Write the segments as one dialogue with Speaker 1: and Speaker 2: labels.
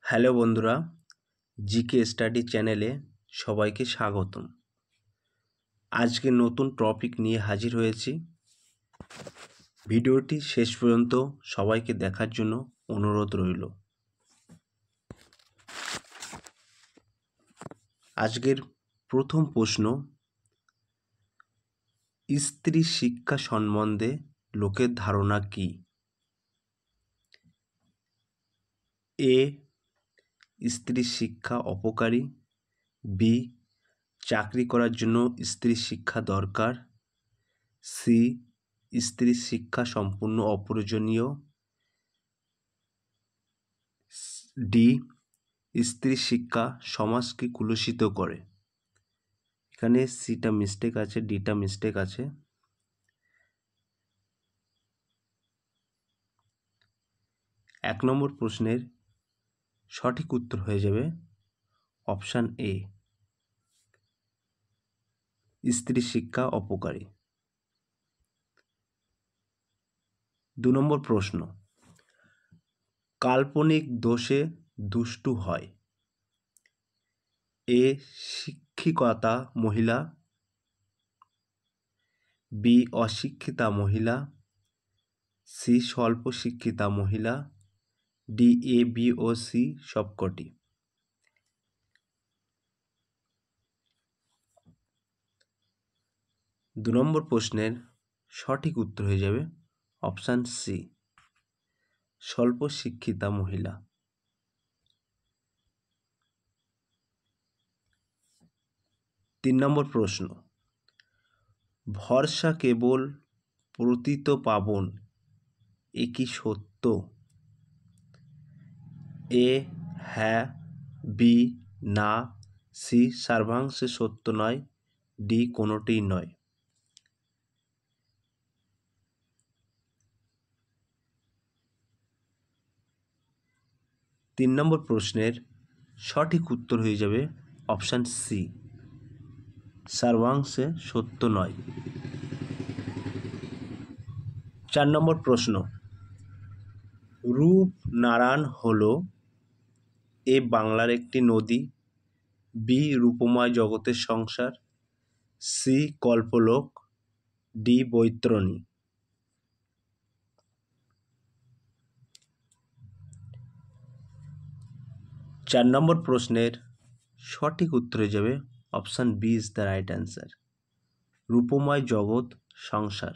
Speaker 1: Hello বন্ধুরা, GK study চ্যানেলে সবাইকে স্বাগতম। আজকে নতুন টপিক নিয়ে হাজির হয়েছি। ভিডিওটি শেষ পর্যন্ত সবাইকে দেখার জন্য অনুরোধ রইল। আজকের প্রথম প্রশ্ন, স্ত্রী শিক্ষা সম্বন্ধে লোকের ধারণা কী? এ, স্ত্রী শিক্ষা অপকারী। বি, চাকরি করার জন্য স্ত্রী শিক্ষা দরকার। সি, স্ত্রী শিক্ষা সম্পূর্ণ অপ্রয়োজনীয়। ডি, স্ত্রী শিক্ষা সমাজকে কুলুষিত করে। এখানে সিটা মিস্টেক আছে, ডিটা মিস্টেক আছে। এক নম্বর প্রশ্নের সঠিক উত্তর হয়ে যাবে অপশান এ, স্ত্রী শিক্ষা অপকারী। 2 নম্বর প্রশ্ন, কাল্পনিক দোষে দুষ্টু হয়। এ, শিক্ষিতা মহিলা। বি, অশিক্ষিতা মহিলা। সি, স্বল্প শিক্ষিতা মহিলা। ডি, এ, বি ও সি সবকটি। দু নম্বর প্রশ্নের সঠিক উত্তর হয়ে যাবে অপশান সি, স্বল্প শিক্ষিতা মহিলা। 3 নম্বর প্রশ্ন, ভরসা কেবল পতিত পাবন, এ কি সত্য? এ, হ্যাঁ। বি, না। সি, সর্বাংশে সত্য নয়। ডি, কোনোটিই নয়। তিন নম্বর প্রশ্নের সঠিক উত্তর হয়ে যাবে অপশান সি, সর্বাংশে সত্য নয়। 4 নম্বর প্রশ্ন, রূপনারায়ণ হলো এ, বাংলার একটি নদী। বি, রূপময় জগতের সংসার। সি, কল্পলোক। ডি, বৈতরণী। 4 নম্বর প্রশ্নের সঠিক উত্তর হয়ে যাবে option B is the right answer, রূপময় জগৎ সংসার।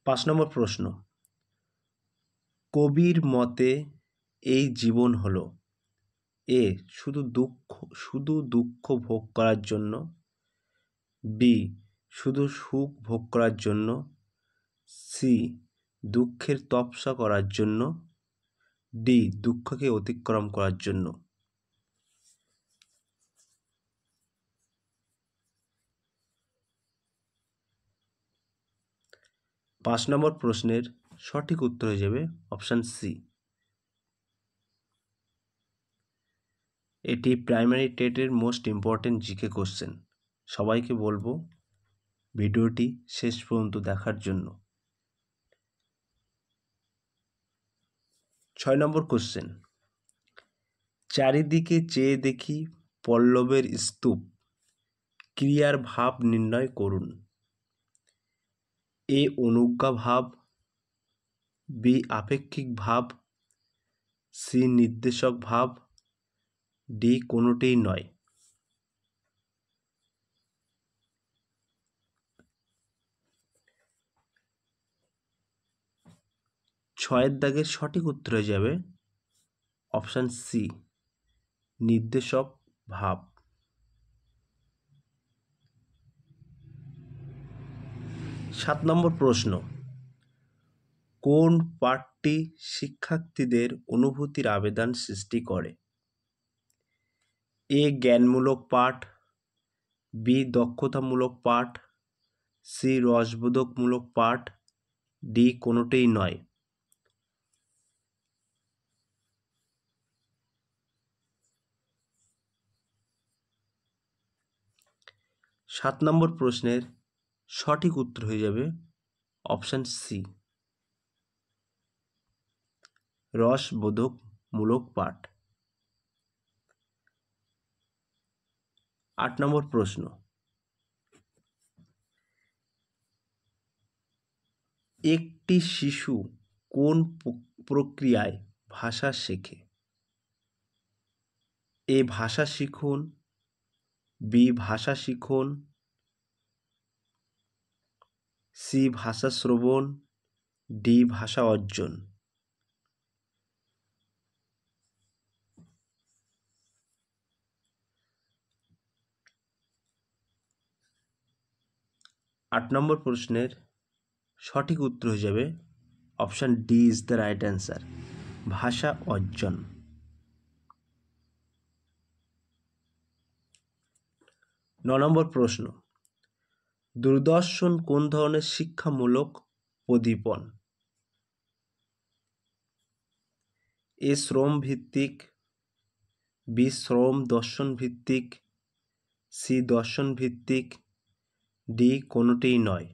Speaker 1: 5 নম্বর প্রশ্ন, কবির মতে এই জীবন হলো এ, শুধু দুঃখ ভোগ করার জন্য। বি, শুধু সুখ ভোগ করার জন্য। সি, দুঃখের তপস্যা করার জন্য। ডি, দুঃখকে অতিক্রম করার জন্য। 5 নম্বর প্রশ্নের সঠিক উত্তর হয়ে যাবে অপশান সি। এটি প্রাইমারি টেটের মোস্ট ইম্পর্টেন্ট জিকে কোশ্চেন। সবাইকে বলবো ভিডিওটি শেষ পর্যন্ত দেখার জন্য। 6 নম্বর কোশ্চেন, চারিদিকে চেয়ে দেখি পল্লবের স্তূপ, ক্রিয়ার ভাব নির্ণয় করুন। এ, অনুজ্ঞা ভাব। বি, আপেক্ষিক ভাব। সি, নির্দেশক ভাব। ডি, কোনোটিই নয়। 6 দাগের সঠিক উত্তর হয়ে যাবে অপশান সি, নির্দেশক ভাব। 7 নম্বর প্রশ্ন, কোন পাঠটি শিক্ষার্থীদের অনুভূতির আবেদন সৃষ্টি করে? এ, জ্ঞানমূলক পাঠ। বি, দক্ষতামূলক পাঠ। সি, রসবোধকমূলক পাঠ। ডি, কোনোটিই নয়। 7 নম্বর প্রশ্নের সঠিক উত্তর হয়ে যাবে অপশান সি, রসবোধক মূলক পাঠ। 8 নম্বর প্রশ্ন, একটি শিশু কোন প্রক্রিয়ায় ভাষা শেখে? এ ভাষা শিখুন, বি ভাষা শিখুন, সি ভাষা শ্রবণ, ডি ভাষা অর্জন। 8 নম্বর প্রশ্নের সঠিক উত্তর হয়ে যাবে option D is the right answer, ভাষা অর্জন। 9 নম্বর প্রশ্ন, দূরদর্শন কোন ধরনের শিক্ষামূলক প্রদীপন? এ শ্রম ভিত্তিক, বি শ্রম দর্শন ভিত্তিক, সি দর্শন ভিত্তিক, ডি কোনোটিই নয়।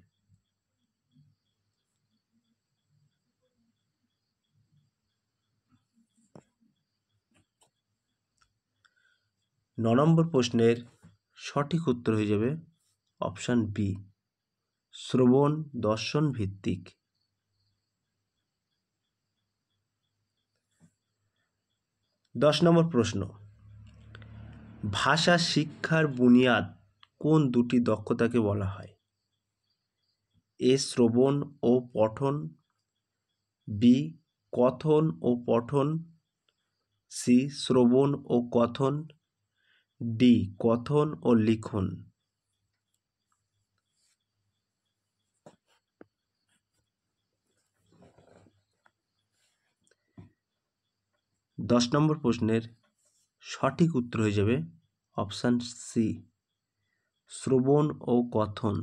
Speaker 1: 9 নম্বর প্রশ্নের সঠিক উত্তর হয়ে যাবে অপশান বি, শ্রবণ দর্শন ভিত্তিক। 10 নম্বর প্রশ্ন, ভাষা শিক্ষার বুনিয়াদ কোন দুটি দক্ষতাকে বলা হয়? এ শ্রবণ ও পঠন, বি কথন ও পঠন, সি শ্রবণ ও কথন, ডি কথন ও লিখন। 10 নম্বর প্রশ্নের সঠিক উত্তর হয়ে যাবে অপশান সি, শ্রবণ ও কথন।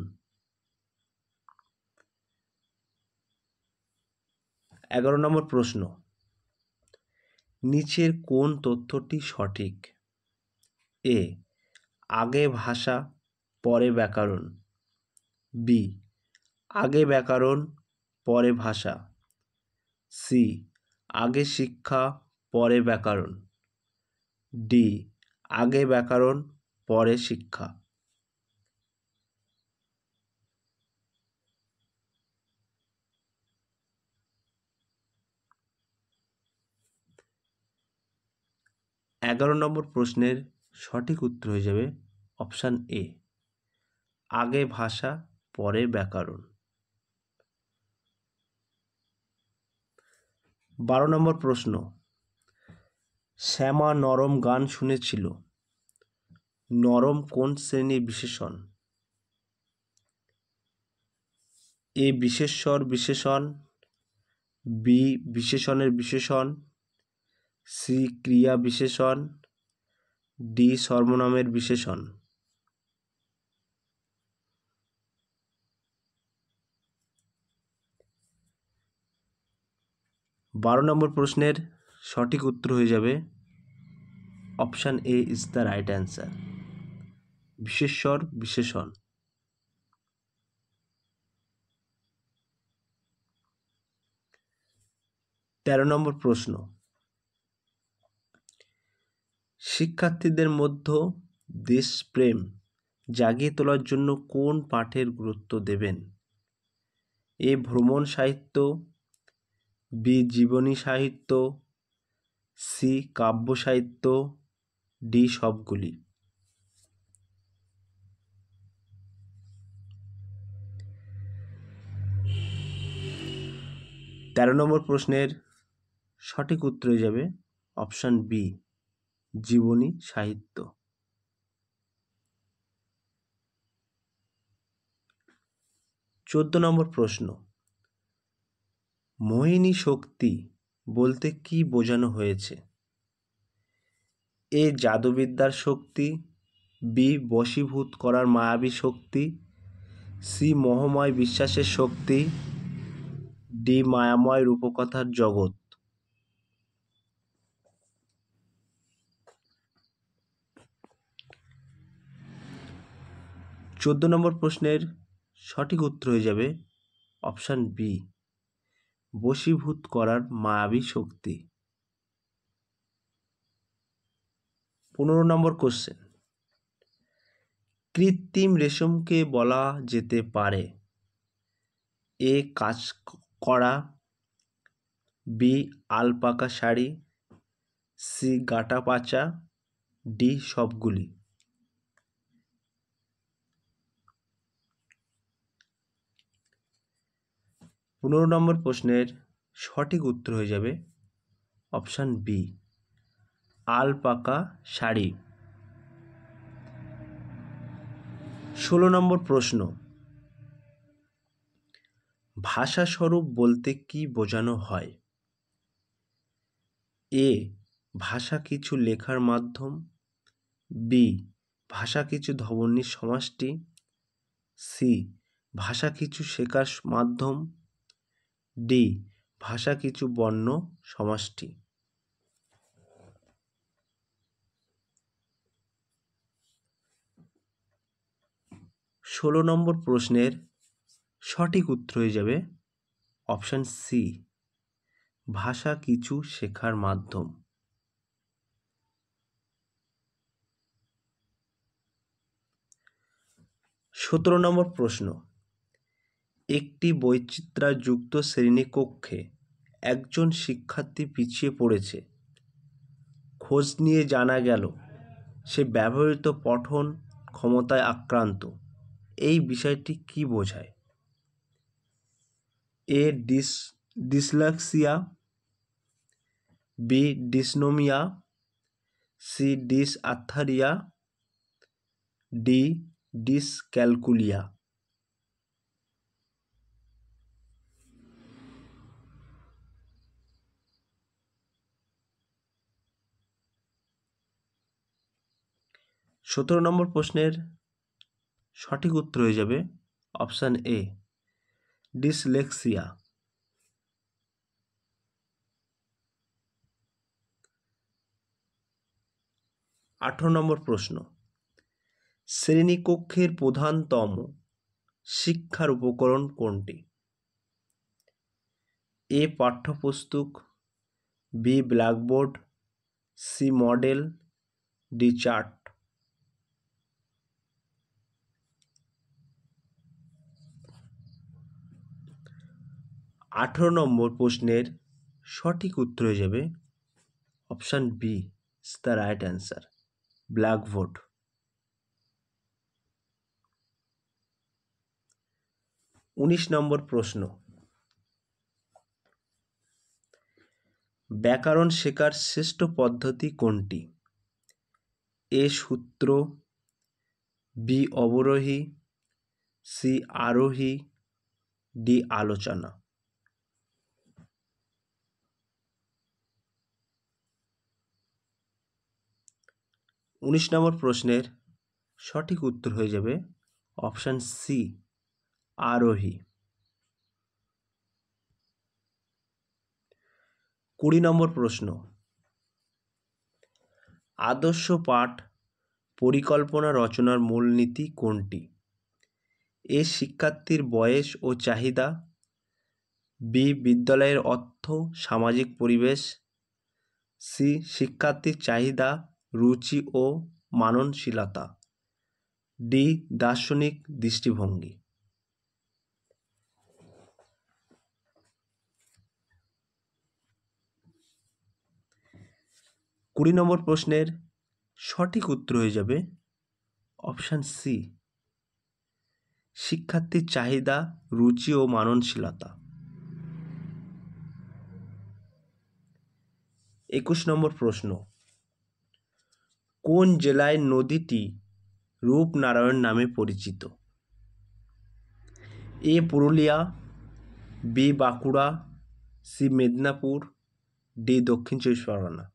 Speaker 1: 11 নম্বর প্রশ্ন, নিচের কোন তথ্যটি সঠিক? এ আগে ভাষা পরে ব্যাকরণ, বি আগে ব্যাকরণ পরে ভাষা, সি আগে শিক্ষা পরে ব্যাকরণ, ডি আগে ব্যাকরণ পরে শিক্ষা। 11 নম্বর প্রশ্নের সঠিক উত্তর হয়ে যাবে অপশান এ, আগে ভাষা পরে ব্যাকরণ। 12 নম্বর প্রশ্ন, শ্যামা নরম গান শুনেছিল, নরম কোন শ্রেণীর বিশেষণ? এ বিশেষ্যর বিশেষণ, বি বিশেষণের বিশেষণ, সি ক্রিয়া বিশেষণ, ডি সর্বনামের বিশেষণ। 12 নম্বর প্রশ্নের সঠিক উত্তর হয়ে যাবে option A is the right answer, বিশেষ্যর বিশেষণ। 13 নম্বর প্রশ্ন, শিক্ষার্থীদের মধ্যে দেশপ্রেম জাগিয়ে তোলার জন্য কোন পাঠের গুরুত্ব দেবেন? এ ভ্রমণ সাহিত্য, বি জীবনী সাহিত্য, সি কাব্য সাহিত্য, ডি সবগুলি। 13 নম্বর প্রশ্নের সঠিক উত্তর হয়ে যাবে অপশান বি, জীবনী সাহিত্য। 14 নম্বর প্রশ্ন, মোহিনী শক্তি বলতে কি বোঝানো হয়েছে? এ জাদুবিদ্যার শক্তি, বি বশীভূত করার মায়াবী শক্তি, সি মোহময় বিশ্বাসের শক্তি, ডি মায়াময় রূপকথার জগৎ। 14 নম্বর প্রশ্নের সঠিক উত্তর হয়ে যাবে অপশান বি, বশীভূত করার মায়াবী শক্তি। 15 নম্বর কোশ্চেন, কৃত্রিম রেশমকে বলা যেতে পারে এ কাজ করা, বি আলপাকা শাড়ি, সি গাটা পাচা, ডি সবগুলি। পনেরো নম্বর প্রশ্নের সঠিক উত্তর হয়ে যাবে অপশান বি, আলপাকা শাড়ি। 16 নম্বর প্রশ্ন, ভাষা স্বরূপ বলতে কি বোঝানো হয়? এ ভাষা কিছু লেখার মাধ্যম, বি ভাষা কিছু ধ্বনির সমষ্টি, সি ভাষা কিছু শেখার মাধ্যম, ডি ভাষা কিছু বর্ণ সমষ্টি। 16 নম্বর প্রশ্নের সঠিক উত্তর হয়ে যাবে অপশান সি, ভাষা কিছু শেখার মাধ্যম। 17 নম্বর প্রশ্ন, একটি বৈচিত্র্যযুক্ত শ্রেণীকক্ষে একজন শিক্ষার্থী পিছিয়ে পড়েছে, খোঁজ নিয়ে জানা গেল সে ব্যবহৃত পঠন ক্ষমতায় আক্রান্ত। এই বিষয়টি কি বোঝায়? A dyslexia, B dysnomia, C dysarthria, D dyscalculia. 17 নম্বর প্রশ্নের সঠিক উত্তর হয়ে যাবে অপশান এ, ডিসলেক্সিয়া। 18 নম্বর প্রশ্ন, শ্রেণীকক্ষের প্রধানতম শিক্ষার উপকরণ কোনটি? এ পাঠ্যপুস্তক, B blackboard, C model, D chart. 18 নম্বর প্রশ্নের সঠিক উত্তর হয়ে যাবে option B, is the right answer, blackboard. 19 নম্বর প্রশ্ন, ব্যাকরণ শেখার শ্রেষ্ঠ পদ্ধতি কোনটি? এ সূত্র, বি অবরোহী, সি আরোহী, ডি আলোচনা। 19 নম্বর প্রশ্নের সঠিক উত্তর হয়ে যাবে অপশান সি, আরোহী। 20 নম্বর প্রশ্ন, আদর্শ পাঠ পরিকল্পনা রচনার মূলনীতি কোনটি? এ শিক্ষার্থীর বয়স ও চাহিদা, বি বিদ্যালয়ের অর্থ সামাজিক পরিবেশ, সি শিক্ষার্থীর চাহিদা রুচি ও মাননশীলতা, ডি দার্শনিক দৃষ্টিভঙ্গি। 20 নম্বর প্রশ্নের সঠিক উত্তর হয়ে যাবে অপশান সি, শিক্ষার্থীর চাহিদা রুচি ও মাননশীলতা। 21 নম্বর প্রশ্ন, কোন জেলায় নদীটি রূপনারায়ণ নামে পরিচিত? A Purulia, B Bankura, C Medinipur, D Dakshin Chabbish Pargana.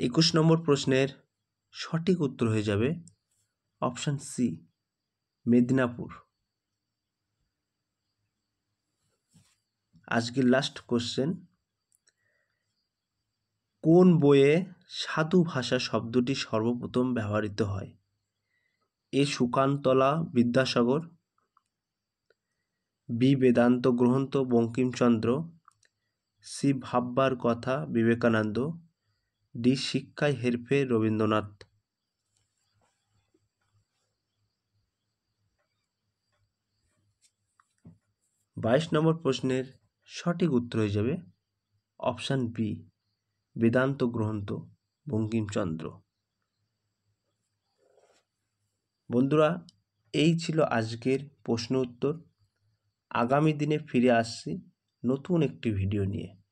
Speaker 1: 21 নম্বর প্রশ্নের সঠিক উত্তর হয়ে যাবে অপশান সি, মেদিনীপুর। আজকের লাস্ট কোশ্চেন, কোন বইয়ে সাধু ভাষা শব্দটি সর্বপ্রথম ব্যবহৃত হয়? এ সুকান্তলা বিদ্যাসাগর, বি বেদান্ত গ্রন্থ বঙ্কিমচন্দ্র, সি ভাববার কথা বিবেকানন্দ, ডি শিক্ষায় হেরফের রবীন্দ্রনাথ। 22 নম্বর প্রশ্নের সঠিক উত্তর হয়ে যাবে অপশান বি বেদান্ত গ্রন্থ বঙ্কিমচন্দ্র। বন্ধুরা, এই ছিল আজকের প্রশ্ন উত্তর। আগামী দিনে ফিরে আসছি নতুন একটি ভিডিও নিয়ে।